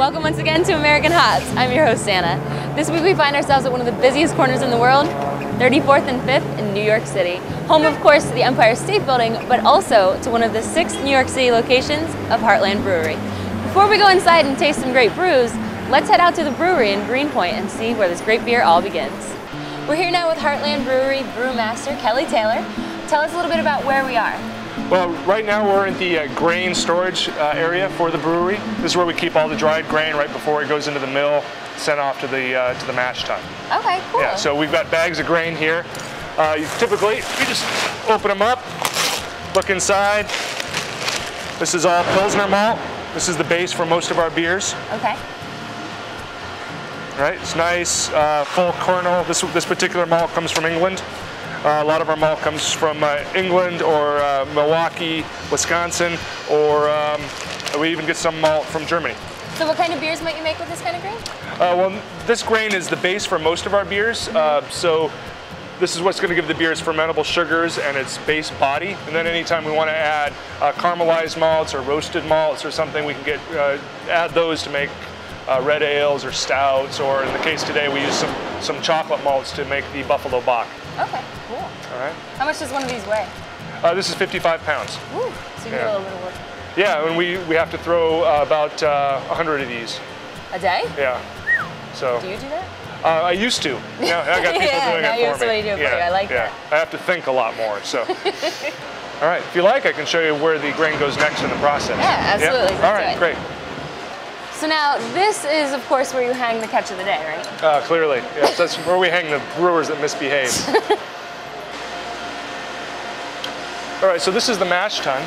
Welcome once again to American Hops. I'm your host, Anna. This week we find ourselves at one of the busiest corners in the world, 34th and 5th in New York City. Home, of course, to the Empire State Building, but also to one of the 6 New York City locations of Heartland Brewery. Before we go inside and taste some great brews, let's head out to the brewery in Greenpoint and see where this great beer all begins. We're here now with Heartland Brewery brewmaster Kelly Taylor. Tell us a little bit about where we are. Well, right now we're in the grain storage area for the brewery. This is where we keep all the dried grain right before it goes into the mill, sent off to the mash tun. Okay, cool. Yeah, so we've got bags of grain here. Typically, we just open them up, look inside. This is all Pilsner malt. This is the base for most of our beers. Okay. Right, it's nice, full kernel. This particular malt comes from England. A lot of our malt comes from England or Milwaukee, Wisconsin, or we even get some malt from Germany. So what kind of beers might you make with this kind of grain? Well, this grain is the base for most of our beers. So this is what's going to give the beer its fermentable sugars and its base body. And then anytime we want to add caramelized malts or roasted malts or something, we can add those to make red ales or stouts, or in the case today we use some chocolate malts to make the Buffalo Bock. Okay, cool. All right. How much does one of these weigh? This is 55 pounds. Ooh, so you can do a little bit of work. Yeah, and we have to throw about 100 of these. A day? Yeah. So. Do you do that? I used to. Now I got people doing now it you have for somebody me. do it for you. I like that. I have to think a lot more. So. All right. If you like, I can show you where the grain goes next in the process. Yeah, absolutely. Yeah? All right. Great. So now, this is, of course, where you hang the catch of the day, right? Clearly. Yes, that's where we hang the brewers that misbehave. All right, so this is the mash tun.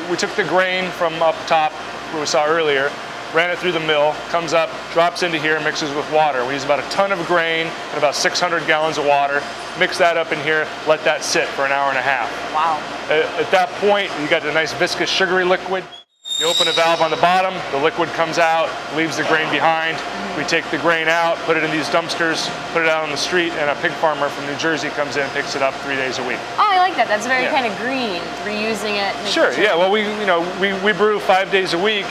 We took the grain from up top, where we saw earlier, ran it through the mill, comes up, drops into here, mixes with water. We use about a ton of grain and about 600 gallons of water. Mix that up in here, let that sit for an hour and a half. Wow. At that point, you got the nice viscous sugary liquid. You open a valve on the bottom, the liquid comes out, leaves the grain behind. We take the grain out, put it in these dumpsters, put it out on the street, and a pig farmer from New Jersey comes in and picks it up 3 days a week. Oh, I like that. That's very kind of green, reusing it. Sure, yeah. Well, we brew 5 days a week,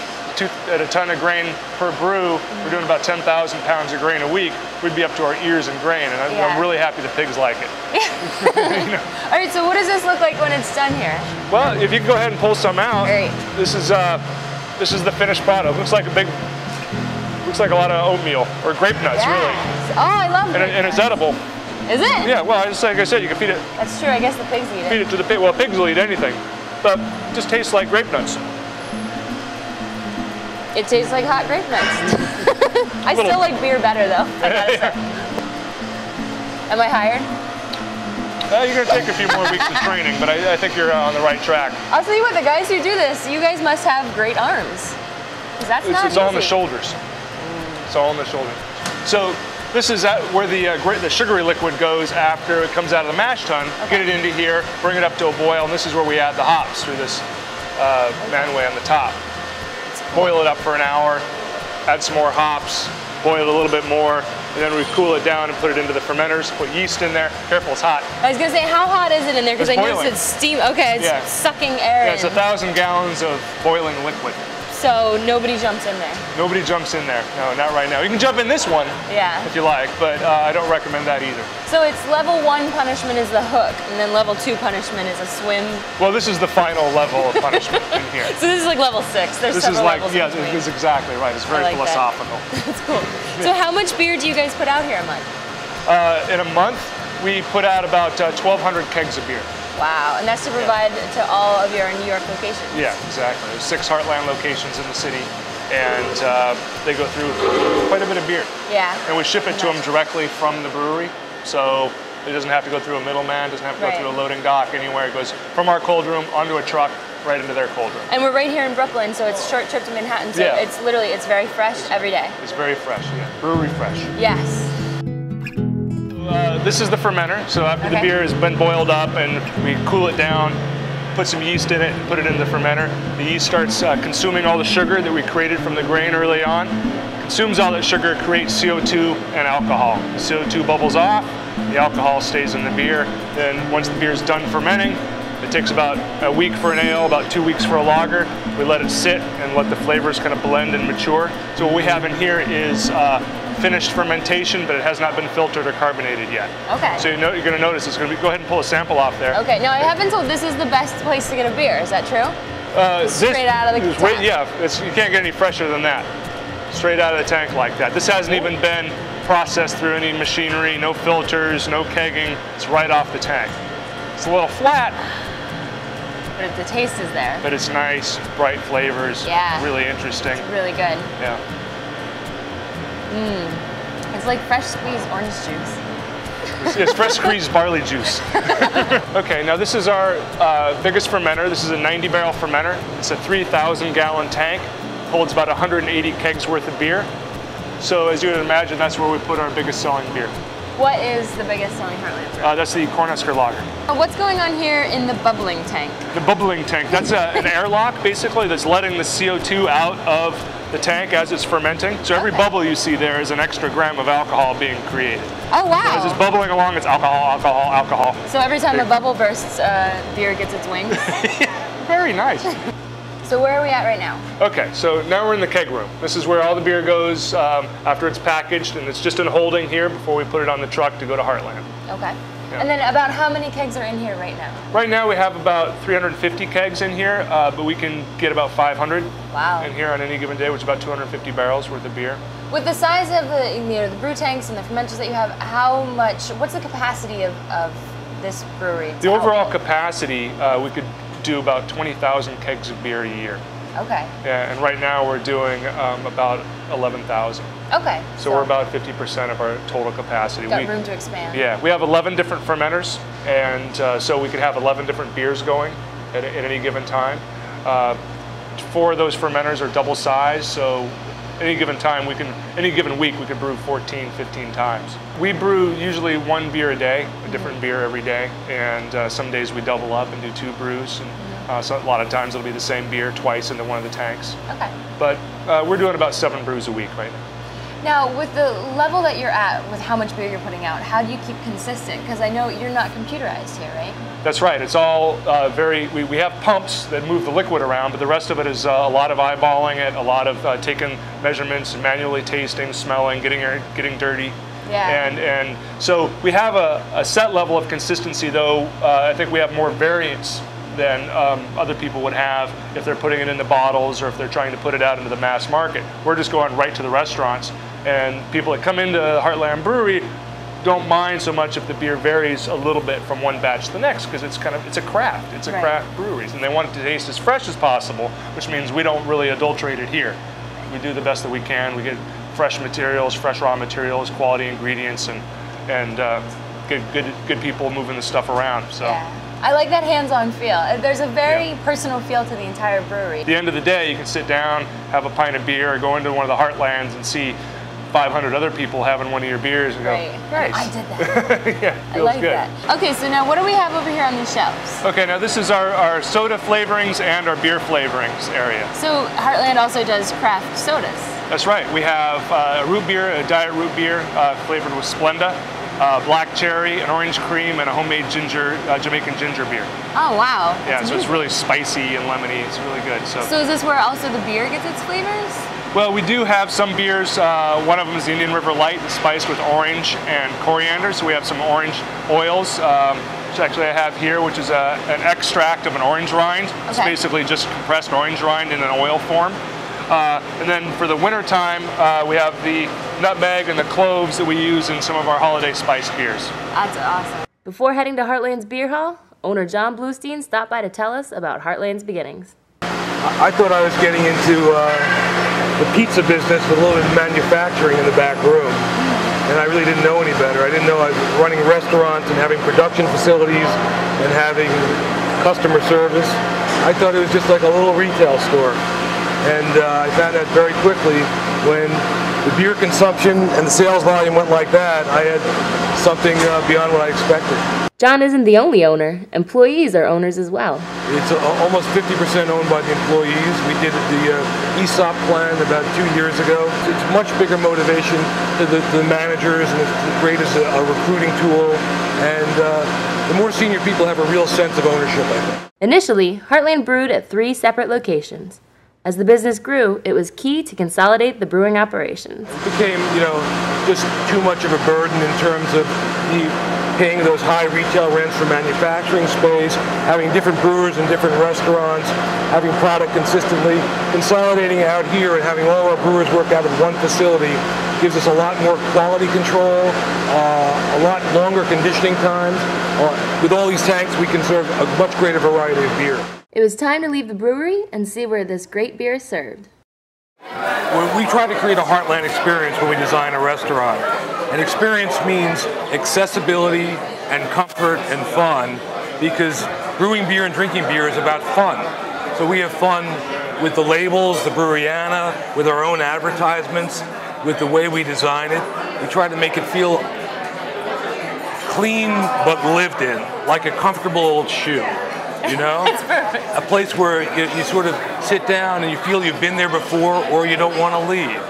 at a ton of grain per brew. We're doing about 10,000 pounds of grain a week. We'd be up to our ears in grain, and I'm really happy the pigs like it. All right, so what does this look like when it's done here? Well, if you can go ahead and pull some out. Great. This is the finished product. Looks like a lot of oatmeal or grape nuts, really. Oh, I love it. And it's edible. Is it? Yeah. Well, just like I said, you can feed it. That's true. I guess the pigs eat it. Feed it to the pig. Well, pigs will eat anything, but it just tastes like grape nuts. It tastes like hot grape nuts. I still like beer better, though. I gotta say. Am I hired? You're going to take a few more weeks of training, but I think you're on the right track. I'll tell you what, the guys who do this, you guys must have great arms. Because that's It's all in the shoulders. It's all in the shoulders. So this is where the sugary liquid goes after it comes out of the mash tun. Okay. Get it into here, bring it up to a boil, and this is where we add the hops through this manway on the top. Boil it up for an hour, add some more hops, boil it a little bit more, and then we cool it down and put it into the fermenters, put yeast in there. Careful, it's hot. I was going to say, how hot is it in there? Because I noticed it's steam. Okay, it's sucking air in. It's 1,000 gallons of boiling liquid. So nobody jumps in there? Nobody jumps in there. No, not right now. You can jump in this one if you like, but I don't recommend that either. So it's level 1 punishment is the hook, and then level 2 punishment is a swim? Well, this is the final level of punishment in here. So this is like level 6. There's several levels in between. This is exactly right. It's very philosophical. That's cool. So how much beer do you guys put out here a month? In a month, we put out about 1,200 kegs of beer. Wow, and that's to provide to all of your New York locations? Yeah, exactly. There's 6 Heartland locations in the city, and they go through quite a bit of beer. Yeah. And we ship it to them directly from the brewery, so it doesn't have to go through a middleman, doesn't have to go through a loading dock anywhere. It goes from our cold room onto a truck, right into their cold room. And we're right here in Brooklyn, so it's a short trip to Manhattan, so it's very fresh every day. It's very fresh, yeah. Brewery fresh. Yes. This is the fermenter, so after the beer has been boiled up and we cool it down, put some yeast in it and put it in the fermenter. The yeast starts consuming all the sugar that we created from the grain early on. Consumes all that sugar, creates CO2 and alcohol. The CO2 bubbles off, the alcohol stays in the beer. Then once the beer is done fermenting, it It takes about a week for an ale, about 2 weeks for a lager. We let it sit and let the flavors kind of blend and mature. So what we have in here is finished fermentation, but it has not been filtered or carbonated yet. Okay. So you're going to notice it's going to be, go ahead and pull a sample off there. Okay, now I have been told this is the best place to get a beer, is that true? Straight out of the tank. Yeah, you can't get any fresher than that. Straight out of the tank like that. This hasn't even been processed through any machinery, no filters, no kegging. It's right off the tank. It's a little flat. But the taste is there. But it's nice, bright flavors. Yeah. Really interesting. It's really good. Yeah. It's like fresh squeezed orange juice. It's fresh squeezed barley juice. Okay, now this is our biggest fermenter. This is a 90-barrel fermenter. It's a 3,000-gallon tank. Holds about 180 kegs worth of beer. So as you would imagine, that's where we put our biggest selling beer. What is the biggest selling Heartland Brew? That's the Cornhusker Lager. What's going on here in the bubbling tank? The bubbling tank, that's an airlock basically that's letting the CO2 out of the tank as it's fermenting. So every bubble you see there is an extra gram of alcohol being created. Oh wow! So as it's bubbling along, it's alcohol, alcohol, alcohol. So every time a bubble bursts, beer gets its wings? Very nice. So where are we at right now? Okay, so now we're in the keg room. This is where all the beer goes after it's packaged, and it's just in holding here before we put it on the truck to go to Heartland. Okay. Yeah. And then about how many kegs are in here right now? Right now we have about 350 kegs in here, but we can get about 500 in here on any given day, which is about 250 barrels worth of beer. With the size of the brew tanks and the fermenters that you have, what's the capacity of this brewery? The overall capacity, we could do about 20,000 kegs of beer a year. Okay. Yeah, and right now we're doing about 11,000. Okay. So we're about 50% of our total capacity. Got room to expand. Yeah, we have 11 different fermenters, and so we could have 11 different beers going at any given time. 4 of those fermenters are double size, so any given time any given week we could brew 14, 15 times. We brew usually 1 beer a day, a different beer every day, and some days we double up and do 2 brews. And so a lot of times it'll be the same beer twice into one of the tanks. Okay. But we're doing about 7 brews a week right now. Now, with the level that you're at, with how much beer you're putting out, how do you keep consistent? Because I know you're not computerized here, right? That's right. It's all we have pumps that move the liquid around, but the rest of it is a lot of eyeballing it, a lot of taking measurements, manually tasting, smelling, getting dirty. Yeah. And so we have a set level of consistency, though I think we have more variance than other people would have if they're putting it into bottles or if they're trying to put it out into the mass market. We're just going right to the restaurants, and people that come into Heartland Brewery don't mind so much if the beer varies a little bit from one batch to the next, because it's a craft. It's a craft breweries, and they want it to taste as fresh as possible, which means we don't really adulterate it here. We do the best that we can. We get fresh materials, fresh raw materials, quality ingredients, and good people moving the stuff around. So. Yeah. I like that hands-on feel. There's a very personal feel to the entire brewery. At the end of the day, you can sit down, have a pint of beer, or go into one of the Heartlands and see 500 other people having one of your beers and go, nice. I did that. Yeah, I like good. that. Okay, so now what do we have over here on these shelves? Okay, now this is our soda flavorings and our beer flavorings area. So Heartland also does craft sodas. That's right. We have a root beer, a diet root beer flavored with Splenda, black cherry, an orange cream, and a homemade Jamaican ginger beer. Oh wow! Yeah, so it's really spicy and lemony. It's really good. So is this where also the beer gets its flavors? Well, we do have some beers. One of them is the Indian River Light, spiced with orange and coriander. So we have some orange oils, which actually I have here, which is an extract of an orange rind. Okay. It's basically just compressed orange rind in an oil form. And then for the winter time, we have the nutmeg and the cloves that we use in some of our holiday spiced beers. That's awesome. Before heading to Heartland's Beer Hall, owner John Bluestein stopped by to tell us about Heartland's beginnings. I thought I was getting into the pizza business with a little bit of manufacturing in the back room, and I really didn't know any better. I didn't know I was running restaurants and having production facilities and having customer service. I thought it was just like a little retail store, and I found out very quickly when the beer consumption and the sales volume went like that, I had something beyond what I expected. John isn't the only owner. Employees are owners as well. It's almost 50% owned by the employees. We did the ESOP plan about 2 years ago. It's much bigger motivation to the managers, and it's great as a recruiting tool. And the more senior people have a real sense of ownership, I think. Initially, Heartland brewed at 3 separate locations. As the business grew, it was key to consolidate the brewing operations. It became, just too much of a burden in terms of paying those high retail rents for manufacturing space, having different brewers in different restaurants, having product consistently. Consolidating out here and having all our brewers work out of one facility gives us a lot more quality control, a lot longer conditioning times. With all these tanks, we can serve a much greater variety of beer. It was time to leave the brewery and see where this great beer is served. We try to create a Heartland experience when we design a restaurant. And experience means accessibility and comfort and fun, because brewing beer and drinking beer is about fun. So we have fun with the labels, the Breweriana, with our own advertisements, with the way we design it. We try to make it feel clean but lived in, like a comfortable old shoe. It's perfect. A place where you sort of sit down and you feel you've been there before or you don't want to leave.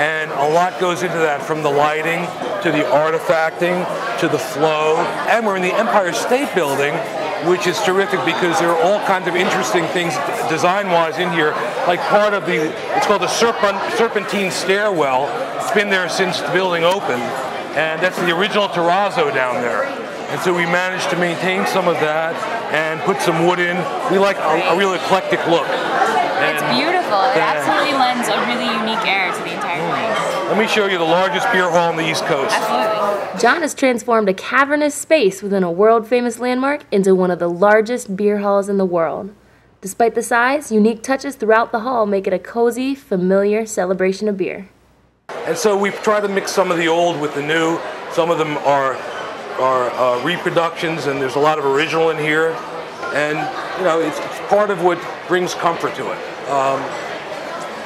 And a lot goes into that, from the lighting to the artifacting to the flow. And we're in the Empire State Building, which is terrific because there are all kinds of interesting things design-wise in here. Like part of it's called the Serpentine Stairwell. It's been there since the building opened. And that's the original terrazzo down there. And so we managed to maintain some of that and put some wood in. We like a real eclectic look. It's beautiful. It absolutely lends a really unique air to the entire place. Let me show you the largest beer hall on the East Coast. Absolutely. John has transformed a cavernous space within a world-famous landmark into one of the largest beer halls in the world. Despite the size, unique touches throughout the hall make it a cozy, familiar celebration of beer. And so we've tried to mix some of the old with the new. Some of them are reproductions, and there's a lot of original in here. And it's part of what brings comfort to it.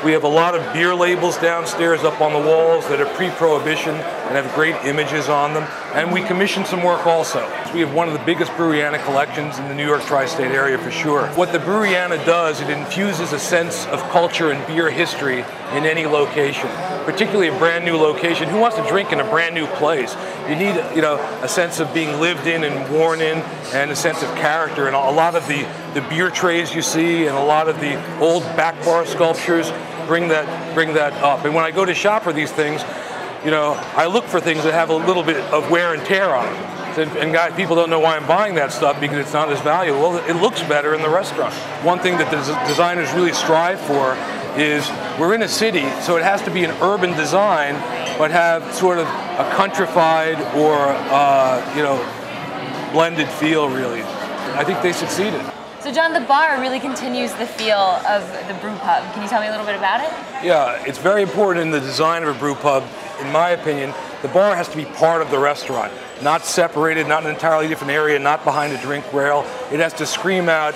We have a lot of beer labels downstairs up on the walls that are pre-prohibition and have great images on them. And we commission some work also. We have one of the biggest Breweriana collections in the New York tri-state area for sure. What the Breweriana does, it infuses a sense of culture and beer history in any location, particularly a brand new location. Who wants to drink in a brand new place? You need, a sense of being lived in and worn in, and a sense of character. And a lot of the beer trays you see and a lot of the old back bar sculptures bring that up. And when I go to shop for these things, I look for things that have a little bit of wear and tear on them. And people don't know why I'm buying that stuff because it's not as valuable. Well, it looks better in the restaurant. One thing that the designers really strive for is we're in a city, so it has to be an urban design, but have sort of a countrified or blended feel, really. I think they succeeded. So John, the bar really continues the feel of the brew pub. Can you tell me a little bit about it? Yeah, it's very important in the design of a brew pub, in my opinion. The bar has to be part of the restaurant, not separated, not an entirely different area, not behind a drink rail. It has to scream out,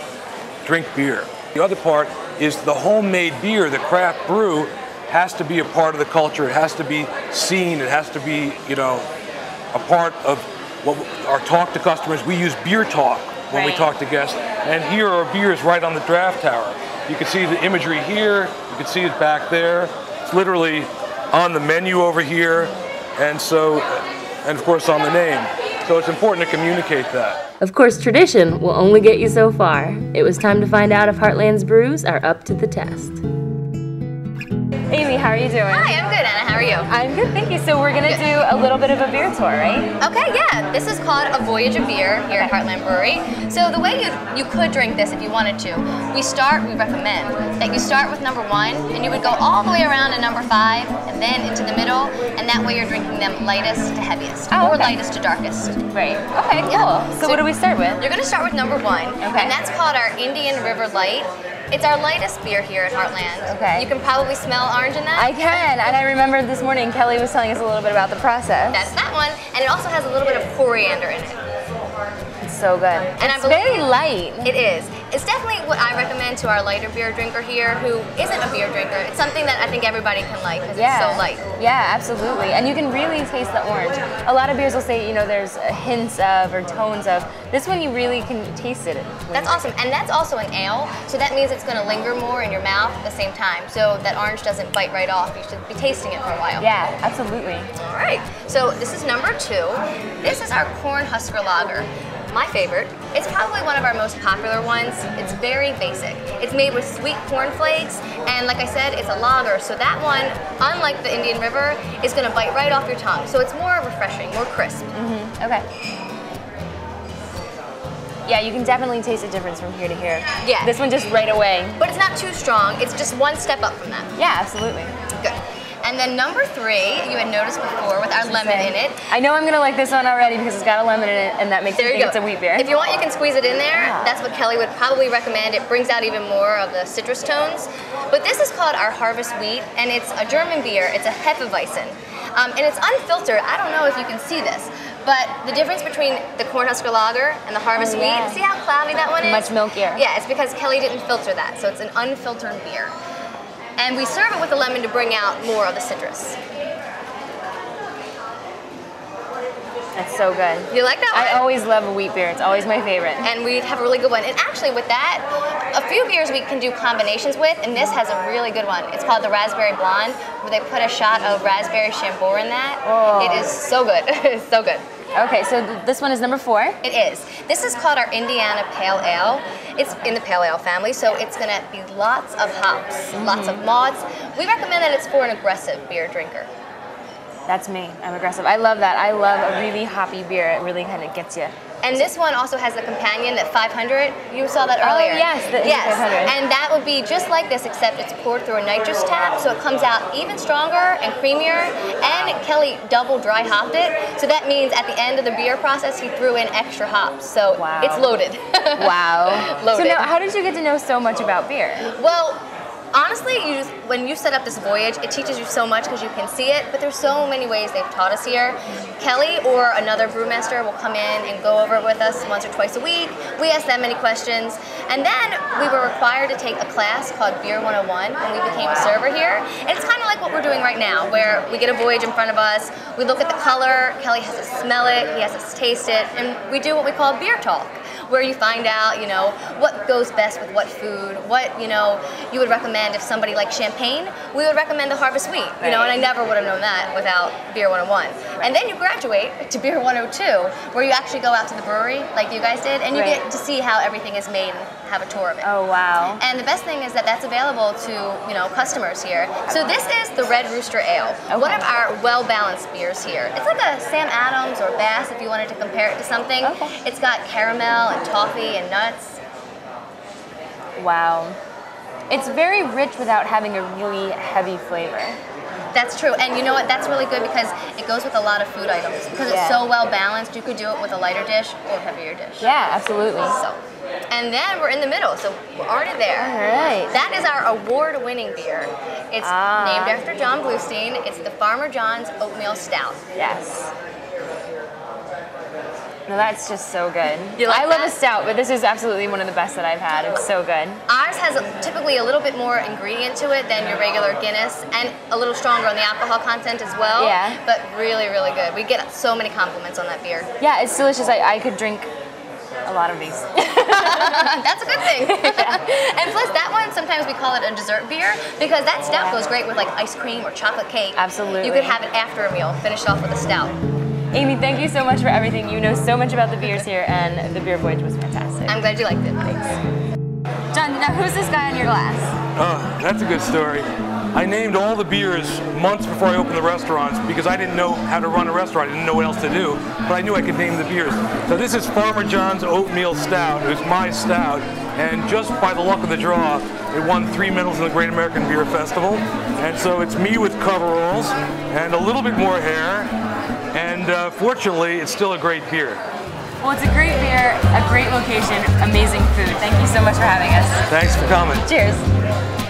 drink beer. The other part is the homemade beer, the craft brew, has to be a part of the culture. It has to be seen. It has to be, a part of what our talk to customers. We use beer talk when we talk to guests. And here are beers right on the draft tower. You can see the imagery here. You can see it back there. It's literally on the menu over here. And of course on the name. So it's important to communicate that. Of course, tradition will only get you so far. It was time to find out if Heartland's brews are up to the test. Amy, how are you doing? Hi, I'm good, Anna. How are you? I'm good, thank you. So we're going to do a little bit of a beer tour, right? Okay, yeah. This is called A Voyage of Beer here at Heartland Brewery. So the way you could drink this if you wanted to, we recommend that you start with number 1, and you would go all the way around to number 5, and then into the middle, and that way you're drinking them lightest to heaviest, or lightest to darkest. Right. Okay, cool. So what do we start with? You're going to start with number 1, and that's called our Indian River Light. It's our lightest beer here at Heartland. Okay. You can probably smell orange in that. I can, and I remember this morning Kelly was telling us a little bit about the process. That's that one, and it also has a little bit of coriander in it. It's so good. And it's very light. It is. It's definitely what I recommend to our lighter beer drinker here who isn't a beer drinker. It's something that I think everybody can like because it's so light. Yeah, absolutely. And you can really taste the orange. A lot of beers will say, there's hints of or tones of. This one you really can taste it. That's awesome. And that's also an ale, so that means it's going to linger more in your mouth at the same time. So that orange doesn't bite right off. You should be tasting it for a while. Yeah, absolutely. All right. So this is number 2. This is our corn husker lager. my favorite. It's probably one of our most popular ones. It's very basic. It's made with sweet corn flakes, and like I said, it's a lager, so that one, unlike the Indian River, is gonna bite right off your tongue. So it's more refreshing, more crisp. Okay. Yeah, you can definitely taste the difference from here to here. Yeah. This one just right away. But it's not too strong. It's just one step up from that. Yeah, absolutely. Good. And then number 3, you had noticed before with our lemon in it. I know I'm gonna like this one already because it's got a lemon in it, and that makes me think it's a wheat beer. If you want, you can squeeze it in there. That's what Kelly would probably recommend. It brings out even more of the citrus tones. But this is called our Harvest Wheat, and it's a German beer. It's a Hefeweizen. And it's unfiltered. I don't know if you can see this, but the difference between the Cornhusker Lager and the Harvest Wheat, see how cloudy that one is? Much milkier. Yeah, it's because Kelly didn't filter that, so it's an unfiltered beer. And we serve it with the lemon to bring out more of the citrus. That's so good. You like that one? I always love a wheat beer. It's always my favorite. And we have a really good one. And actually with that, a few beers we can do combinations with, and this has a really good one. It's called the Raspberry Blonde, where they put a shot of raspberry Chambord in that. Oh. It is so good. It's so good. Okay, so this one is number 4. It is. This is called our Indiana Pale Ale. It's in the Pale Ale family, so it's gonna be lots of hops, lots of malts. We recommend that it's for an aggressive beer drinker. That's me. I'm aggressive. I love that. I love a really hoppy beer. It really kind of gets you. And this one also has the companion, that 500. You saw that earlier. Oh, yes, the 500. And that would be just like this, except it's poured through a nitrous tap, so it comes out even stronger and creamier. And Kelly double dry hopped it, so that means at the end of the beer process, he threw in extra hops. So it's loaded. Wow. Loaded. So now, how did you get to know so much about beer? Well, honestly, when you set up this voyage, it teaches you so much because you can see it, but there's so many ways they've taught us here. Kelly or another brewmaster will come in and go over it with us once or twice a week. We ask them many questions. And then we were required to take a class called Beer 101 when we became a server here. And it's kind of like what we're doing right now, where we get a voyage in front of us, we look at the color, Kelly has to smell it, he has to taste it, and we do what we call beer talk, where you find out, what goes best with what food, what, you would recommend if somebody likes champagne, we would recommend the Harvest Wheat, and I never would have known that without Beer 101. And then you graduate to Beer 102, where you actually go out to the brewery, like you guys did, and you get to see how everything is made and have a tour of it. Oh, wow. And the best thing is that that's available to, customers here. So this is the Red Rooster Ale, one of our well-balanced beers here. It's like a Sam Adams or Bass if you wanted to compare it to something. It's got caramel and toffee and nuts. Wow. It's very rich without having a really heavy flavor. That's true, and you know what? That's really good because it goes with a lot of food items. Because it's so well balanced, you could do it with a lighter dish or a heavier dish. Yeah, absolutely. So, and then we're in the middle, so we're already there. All right. That is our award-winning beer. It's named after John Bluestein. It's the Farmer John's Oatmeal Stout. Yes. No, that's just so good. You like I love that? a stout, but this is absolutely one of the best that I've had. It's so good. Ours has typically a little bit more ingredient to it than your regular Guinness, and a little stronger on the alcohol content as well. Yeah. But really, really good. We get so many compliments on that beer. Yeah, it's delicious. I could drink a lot of these. That's a good thing. And plus that one, sometimes we call it a dessert beer because that stout goes great with like ice cream or chocolate cake. Absolutely. You could have it after a meal, finish off with a stout. Amy, thank you so much for everything. You know so much about the beers here, and the beer voyage was fantastic. I'm glad you liked it. Thanks. John, now who's this guy on your glass? Oh, that's a good story. I named all the beers months before I opened the restaurants because I didn't know how to run a restaurant. I didn't know what else to do, but I knew I could name the beers. So this is Farmer John's Oatmeal Stout. It was my stout, and just by the luck of the draw, it won 3 medals in the Great American Beer Festival. And so it's me with coveralls and a little bit more hair, and fortunately, it's still a great beer. Well, it's a great beer, a great location, amazing food. Thank you so much for having us. Thanks for coming. Cheers.